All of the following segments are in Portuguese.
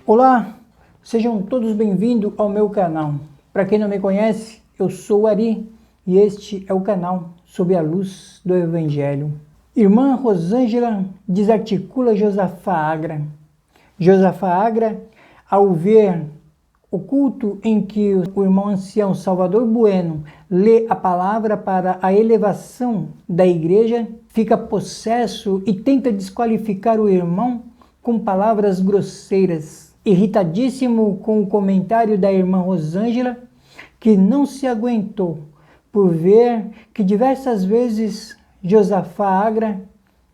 Olá, sejam todos bem-vindos ao meu canal. Para quem não me conhece, eu sou o Ari e este é o canal Sob a Luz do Evangelho. Irmã Rosângela desarticula Josafá Agra. Josafá Agra, ao ver o culto em que o irmão ancião Salvador Bueno lê a palavra para a elevação da igreja, fica possesso e tenta desqualificar o irmão com palavras grosseiras. Irritadíssimo com o comentário da irmã Rosângela, que não se aguentou por ver que diversas vezes Josafá Agra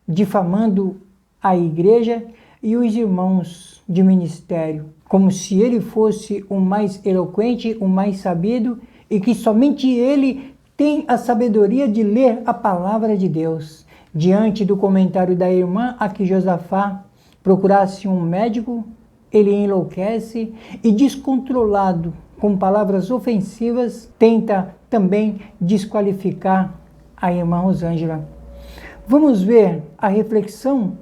difamando a igreja e os irmãos de ministério, como se ele fosse o mais eloquente, o mais sabido, e que somente ele tem a sabedoria de ler a palavra de Deus. Diante do comentário da irmã a que Josafá procurasse um médico, ele enlouquece e, descontrolado, com palavras ofensivas, tenta também desqualificar a irmã Rosângela. Vamos ver a reflexão.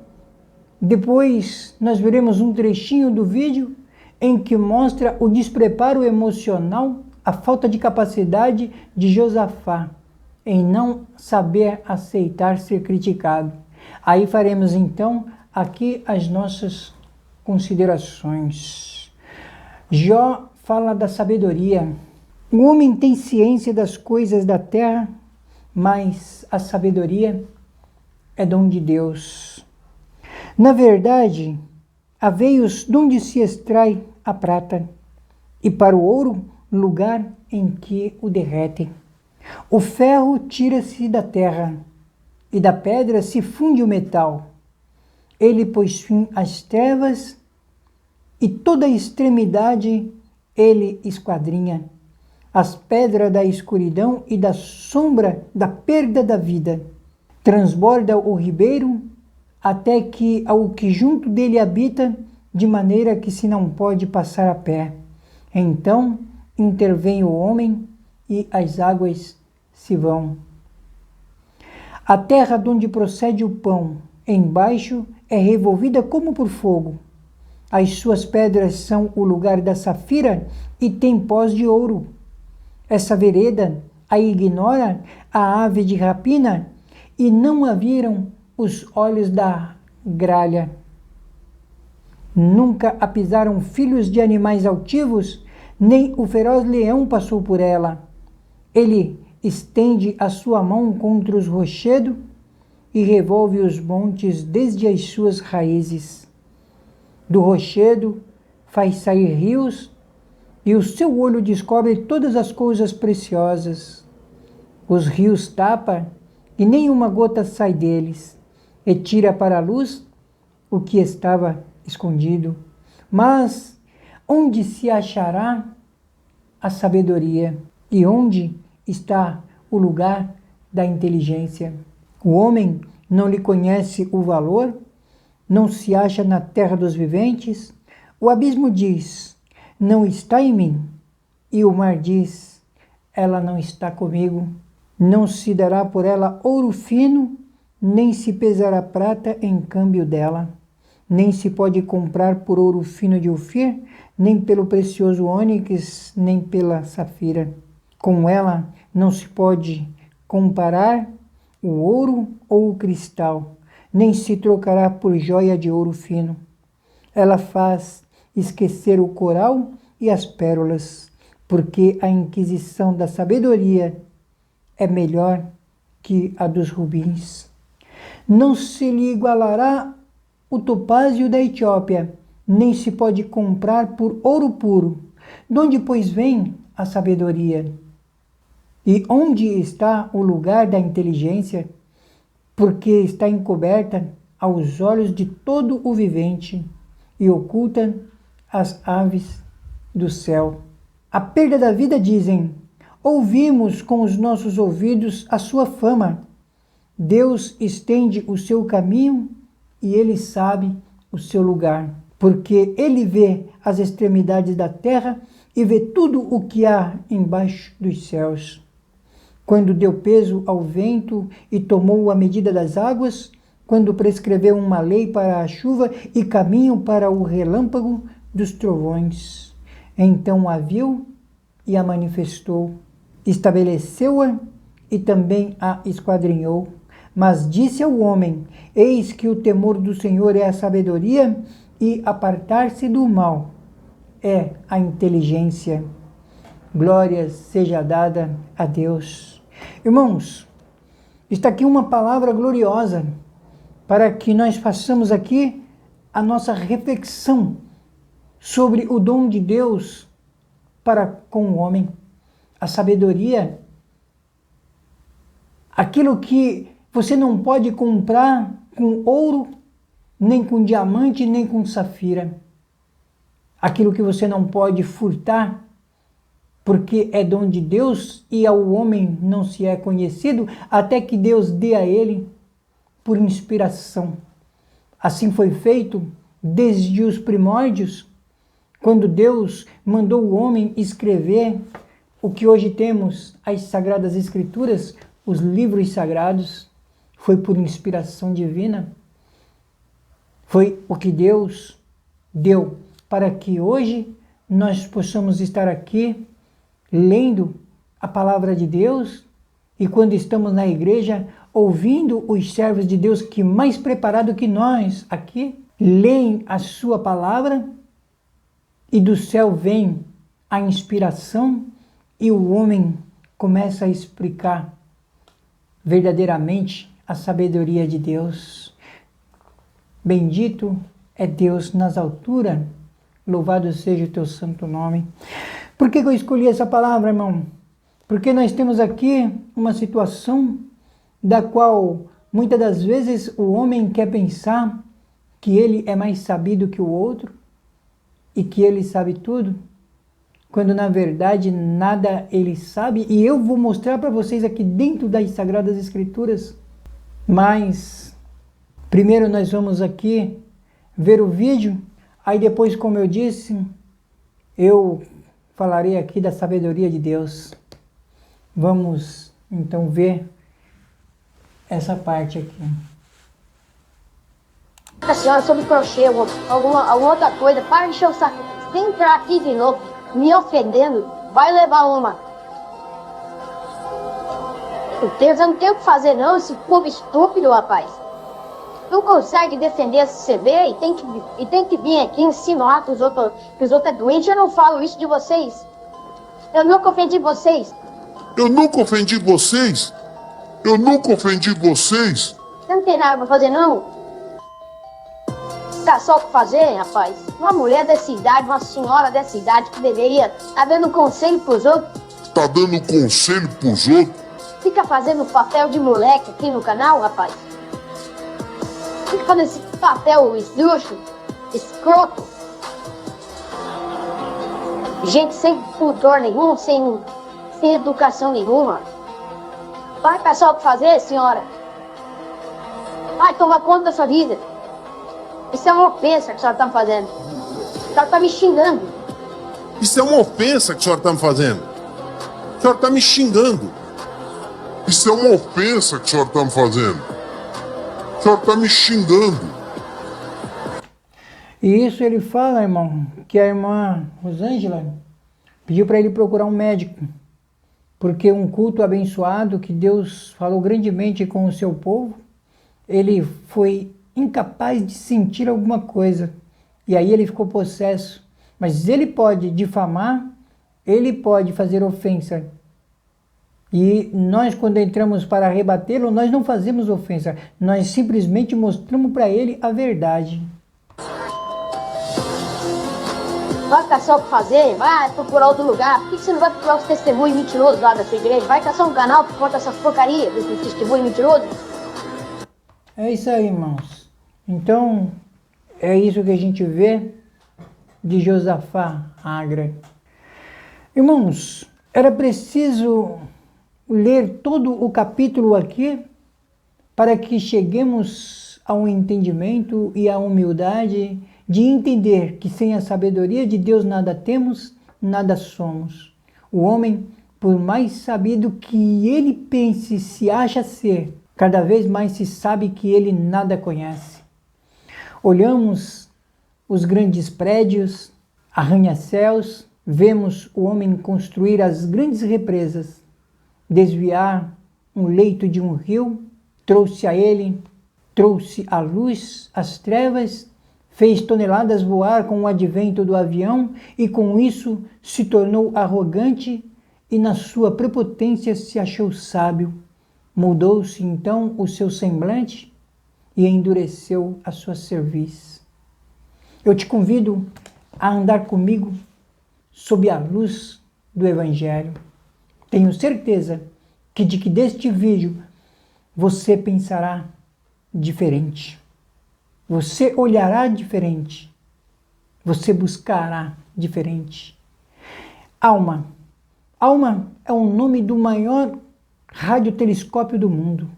Depois nós veremos um trechinho do vídeo em que mostra o despreparo emocional, a falta de capacidade de Josafá em não saber aceitar ser criticado. Aí faremos então aqui as nossas considerações. Jó fala da sabedoria. O homem tem ciência das coisas da terra, mas a sabedoria é dom de Deus. Na verdade, há veios de onde se extrai a prata, e para o ouro, lugar em que o derretem. O ferro tira-se da terra, e da pedra se funde o metal. Ele pôs fim às trevas, e toda a extremidade ele esquadrinha. As pedras da escuridão e da sombra da perda da vida. Transborda o ribeiro, até que ao que junto dele habita, de maneira que se não pode passar a pé. Então intervém o homem e as águas se vão. A terra de onde procede o pão, embaixo, é revolvida como por fogo. As suas pedras são o lugar da safira e tem pós de ouro. Essa vereda a ignora a ave de rapina e não a viram os olhos da gralha. Nunca a pisaram filhos de animais altivos, nem o feroz leão passou por ela. Ele estende a sua mão contra os rochedos e revolve os montes desde as suas raízes. Do rochedo faz sair rios, e o seu olho descobre todas as coisas preciosas. Os rios tapa, e nenhuma gota sai deles, e tira para a luz o que estava escondido. Mas onde se achará a sabedoria? E onde está o lugar da inteligência? O homem não lhe conhece o valor, não se acha na terra dos viventes. O abismo diz, não está em mim. E o mar diz, ela não está comigo. Não se dará por ela ouro fino, nem se pesará prata em câmbio dela. Nem se pode comprar por ouro fino de Ofir, nem pelo precioso ônix, nem pela safira. Com ela não se pode comparar o ouro ou o cristal, nem se trocará por joia de ouro fino. Ela faz esquecer o coral e as pérolas, porque a inquisição da sabedoria é melhor que a dos rubins. Não se lhe igualará o topázio da Etiópia, nem se pode comprar por ouro puro. De onde, pois, vem a sabedoria? E onde está o lugar da inteligência? Porque está encoberta aos olhos de todo o vivente e oculta as aves do céu. A perda da vida, dizem, ouvimos com os nossos ouvidos a sua fama. Deus estende o seu caminho e ele sabe o seu lugar, porque ele vê as extremidades da terra e vê tudo o que há embaixo dos céus. Quando deu peso ao vento e tomou a medida das águas, quando prescreveu uma lei para a chuva e caminho para o relâmpago, dos trovões. Então a viu e a manifestou, estabeleceu-a e também a esquadrinhou. Mas disse ao homem: eis que o temor do Senhor é a sabedoria, e apartar-se do mal é a inteligência. Glória seja dada a Deus. Irmãos, está aqui uma palavra gloriosa para que nós façamos aqui a nossa reflexão sobre o dom de Deus para com o homem, a sabedoria, aquilo que você não pode comprar com ouro, nem com diamante, nem com safira, aquilo que você não pode furtar, porque é dom de Deus e ao homem não se é conhecido até que Deus dê a ele por inspiração. Assim foi feito desde os primórdios, quando Deus mandou o homem escrever o que hoje temos, as Sagradas Escrituras, os livros sagrados, foi por inspiração divina. Foi o que Deus deu para que hoje nós possamos estar aqui lendo a palavra de Deus e quando estamos na igreja ouvindo os servos de Deus que mais preparado que nós aqui leem a sua palavra e do céu vem a inspiração e o homem começa a explicar verdadeiramente a sabedoria de Deus. Bendito é Deus nas alturas, louvado seja o teu santo nome. Por que eu escolhi essa palavra, irmão? Porque nós temos aqui uma situação da qual muitas das vezes o homem quer pensar que ele é mais sabido que o outro e que ele sabe tudo, quando na verdade nada ele sabe, e eu vou mostrar para vocês aqui dentro das Sagradas Escrituras. Mas primeiro nós vamos aqui ver o vídeo, aí depois, como eu disse, eu falarei aqui da sabedoria de Deus. Vamos então ver essa parte aqui. A senhora sobre crochê, alguma outra coisa, para encher o saco. Se entrar aqui de novo, me ofendendo, vai levar uma. Meu Deus, eu não tenho o que fazer não, esse povo estúpido, rapaz. Não consegue defender esse CB e tem que vir aqui insinuar que os outros é doente. Eu não falo isso de vocês. Eu nunca ofendi vocês. Eu nunca ofendi vocês. Eu nunca ofendi vocês. Você não tem nada pra fazer, não? Tá só o que fazer, rapaz? Uma mulher dessa idade, uma senhora dessa idade que deveria estar dando conselho pros outros. Tá dando conselho pros outros? Fica fazendo papel de moleque aqui no canal, rapaz. Fica fazendo esse papel esdrúxulo, escroto. Gente sem pudor nenhum, sem educação nenhuma. Vai passar o que fazer, senhora? Vai tomar conta da sua vida. Isso é uma ofensa que a senhora está me fazendo. A senhora está me xingando. Isso é uma ofensa que a senhora tá me fazendo. A senhora tá me xingando. Isso é uma ofensa que a senhora tá me fazendo. A senhora tá me xingando. E isso ele fala, irmão, que a irmã Rosângela pediu para ele procurar um médico, porque um culto abençoado que Deus falou grandemente com o seu povo, ele foi incapaz de sentir alguma coisa, e aí ele ficou possesso. Mas ele pode difamar, ele pode fazer ofensa, e nós, quando entramos para rebatê-lo, nós não fazemos ofensa, nós simplesmente mostramos para ele a verdade. Vai caçar o que fazer, vai procurar outro lugar. Por que você não vai procurar os testemunhos mentirosos lá da sua igreja? Vai caçar um canal que conta essas porcarias desses testemunhos mentirosos? É isso aí, irmãos. Então, é isso que a gente vê de Josafá Agra. Irmãos, era preciso ler todo o capítulo aqui para que cheguemos a um entendimento e a humildade de entender que sem a sabedoria de Deus nada temos, nada somos. O homem, por mais sabido que ele pense, se acha ser, cada vez mais se sabe que ele nada conhece. Olhamos os grandes prédios, arranha-céus, vemos o homem construir as grandes represas, desviar um leito de um rio, trouxe a luz, as trevas, fez toneladas voar com o advento do avião e com isso se tornou arrogante e na sua prepotência se achou sábio. Mudou-se então o seu semblante e endureceu a sua cerviz. Eu te convido a andar comigo sob a luz do Evangelho. Tenho certeza que deste vídeo você pensará diferente. Você olhará diferente. Você buscará diferente. Alma. Alma é o nome do maior radiotelescópio do mundo.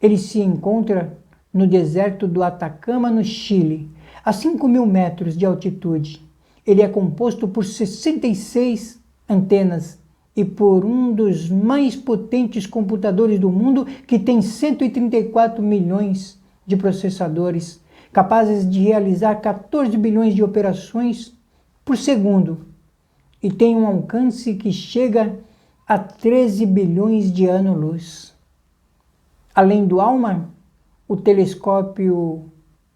Ele se encontra no deserto do Atacama, no Chile, a 5.000 metros de altitude. Ele é composto por 66 antenas e por um dos mais potentes computadores do mundo, que tem 134 milhões de processadores, capazes de realizar 14 bilhões de operações por segundo, e tem um alcance que chega a 13 bilhões de anos-luz. Além do ALMA, o telescópio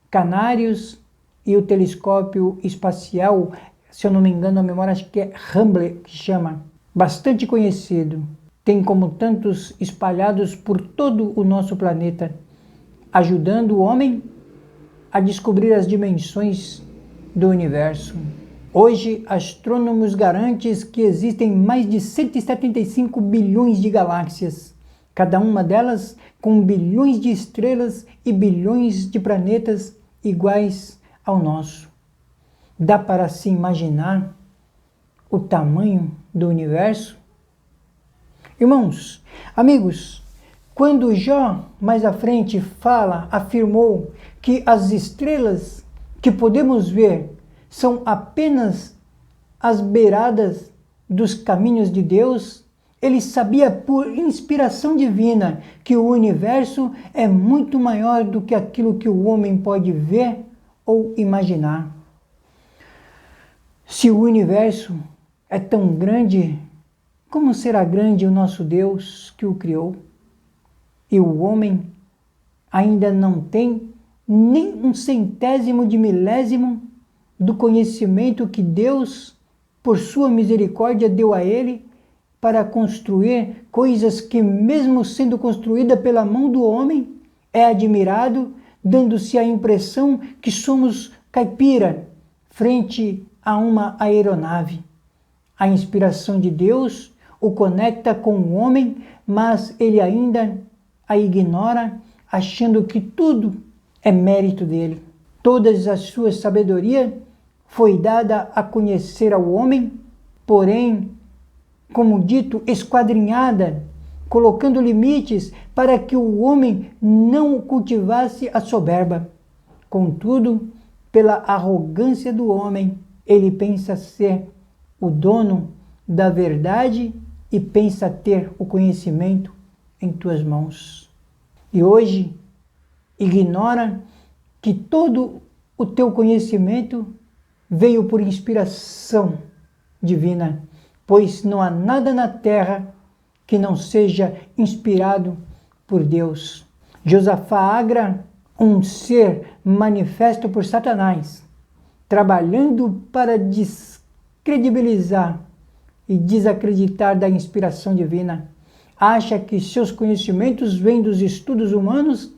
Canários e o telescópio espacial, se eu não me engano, a memória acho que é Hubble, que chama, bastante conhecido. Tem como tantos espalhados por todo o nosso planeta, ajudando o homem a descobrir as dimensões do universo. Hoje, astrônomos garantem que existem mais de 175 bilhões de galáxias, cada uma delas com bilhões de estrelas e bilhões de planetas iguais ao nosso. Dá para se imaginar o tamanho do universo? Irmãos, amigos, quando Jó, mais à frente, afirmou que as estrelas que podemos ver são apenas as beiradas dos caminhos de Deus, ele sabia por inspiração divina que o universo é muito maior do que aquilo que o homem pode ver ou imaginar. Se o universo é tão grande, como será grande o nosso Deus que o criou? E o homem ainda não tem nem um centésimo de milésimo do conhecimento que Deus, por sua misericórdia, deu a ele para construir coisas que, mesmo sendo construída pela mão do homem, é admirado, dando-se a impressão que somos caipira frente a uma aeronave. A inspiração de Deus o conecta com o homem, mas ele ainda a ignora, achando que tudo é mérito dele. Toda a sua sabedoria foi dada a conhecer ao homem, porém, como dito, esquadrinhada, colocando limites para que o homem não cultivasse a soberba. Contudo, pela arrogância do homem, ele pensa ser o dono da verdade e pensa ter o conhecimento em tuas mãos. E hoje ignora que todo o teu conhecimento veio por inspiração divina, pois não há nada na terra que não seja inspirado por Deus. Josafá Agra, um ser manifesto por Satanás, trabalhando para descredibilizar e desacreditar da inspiração divina, acha que seus conhecimentos vêm dos estudos humanos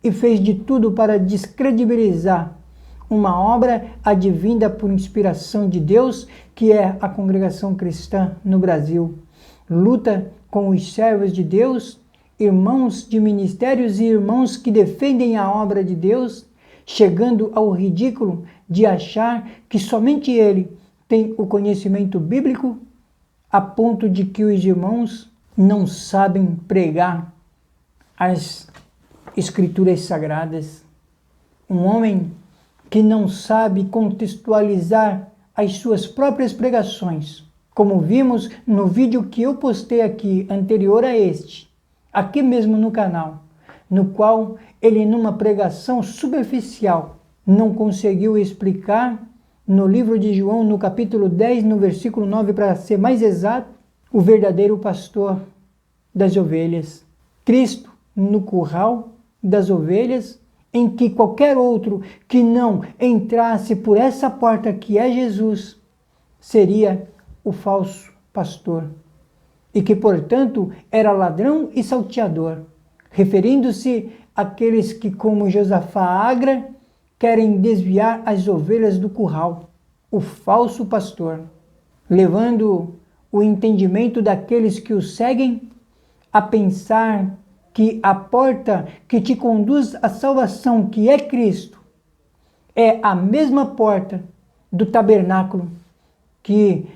e fez de tudo para descredibilizar uma obra advinda por inspiração de Deus, que é a Congregação Cristã no Brasil. Luta com os servos de Deus, irmãos de ministérios e irmãos que defendem a obra de Deus, chegando ao ridículo de achar que somente ele tem o conhecimento bíblico, a ponto de que os irmãos não sabem pregar as Escrituras Sagradas. Um homem que não sabe contextualizar as suas próprias pregações, como vimos no vídeo que eu postei aqui, anterior a este, aqui mesmo no canal, no qual ele, numa pregação superficial, não conseguiu explicar no livro de João, no capítulo 10, no versículo 9, para ser mais exato, o verdadeiro pastor das ovelhas. Cristo no curral das ovelhas, em que qualquer outro que não entrasse por essa porta que é Jesus, seria o falso pastor. E que, portanto, era ladrão e salteador, referindo-se àqueles que, como Josafá Agra, querem desviar as ovelhas do curral, o falso pastor, levando o entendimento daqueles que o seguem a pensar que a porta que te conduz à salvação, que é Cristo, é a mesma porta do tabernáculo, que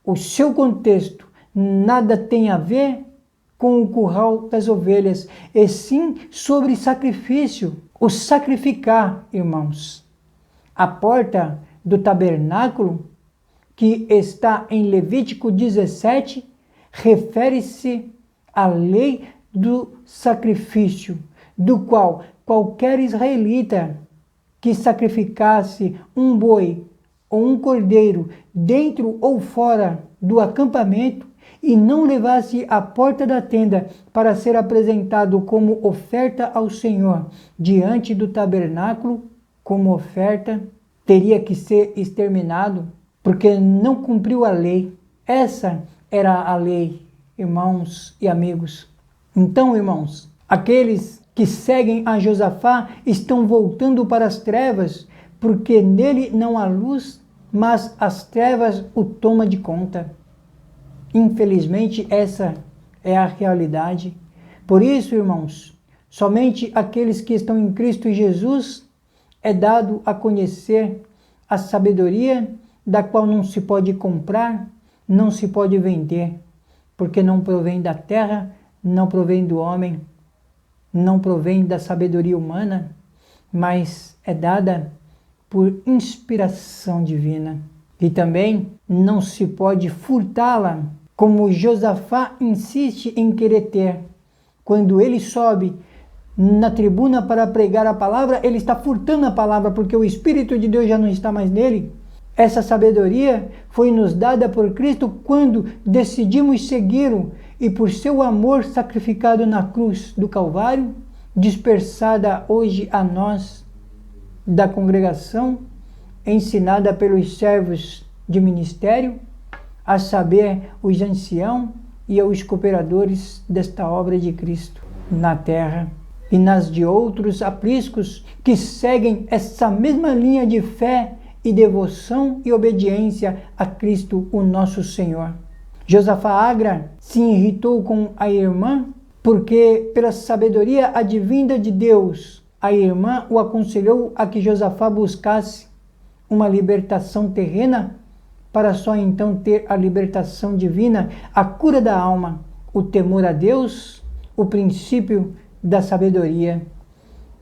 o seu contexto nada tem a ver com o curral das ovelhas, e sim sobre sacrifício, o sacrificar, irmãos. A porta do tabernáculo, que está em Levítico 17, refere-se à lei do sacrifício, do qual qualquer israelita que sacrificasse um boi ou um cordeiro dentro ou fora do acampamento e não levasse à porta da tenda para ser apresentado como oferta ao Senhor diante do tabernáculo, como oferta, teria que ser exterminado, porque não cumpriu a lei. Essa era a lei, irmãos e amigos. Então, irmãos, aqueles que seguem a Josafá estão voltando para as trevas, porque nele não há luz, mas as trevas o tomam de conta. Infelizmente, essa é a realidade. Por isso, irmãos, somente aqueles que estão em Cristo Jesus é dado a conhecer a sabedoria da qual não se pode comprar, não se pode vender, porque não provém da terra, não provém do homem, não provém da sabedoria humana, mas é dada por inspiração divina. E também não se pode furtá-la, como Josafá insiste em querer ter. Quando ele sobe na tribuna para pregar a palavra, ele está furtando a palavra, porque o Espírito de Deus já não está mais nele. Essa sabedoria foi nos dada por Cristo quando decidimos segui-lo, e por seu amor sacrificado na cruz do Calvário, dispersada hoje a nós da congregação, ensinada pelos servos de ministério, a saber, os anciãos e os cooperadores desta obra de Cristo na terra, e nas de outros apriscos que seguem essa mesma linha de fé e devoção e obediência a Cristo, o nosso Senhor. Josafá Agra se irritou com a irmã, porque pela sabedoria advinda de Deus, a irmã o aconselhou a que Josafá buscasse uma libertação terrena, para só então ter a libertação divina, a cura da alma, o temor a Deus, o princípio da sabedoria.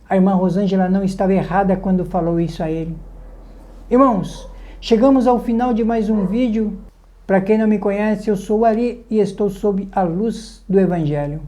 A irmã Rosângela não estava errada quando falou isso a ele. Irmãos, chegamos ao final de mais um vídeo. Para quem não me conhece, eu sou o Ari e estou sob a luz do Evangelho.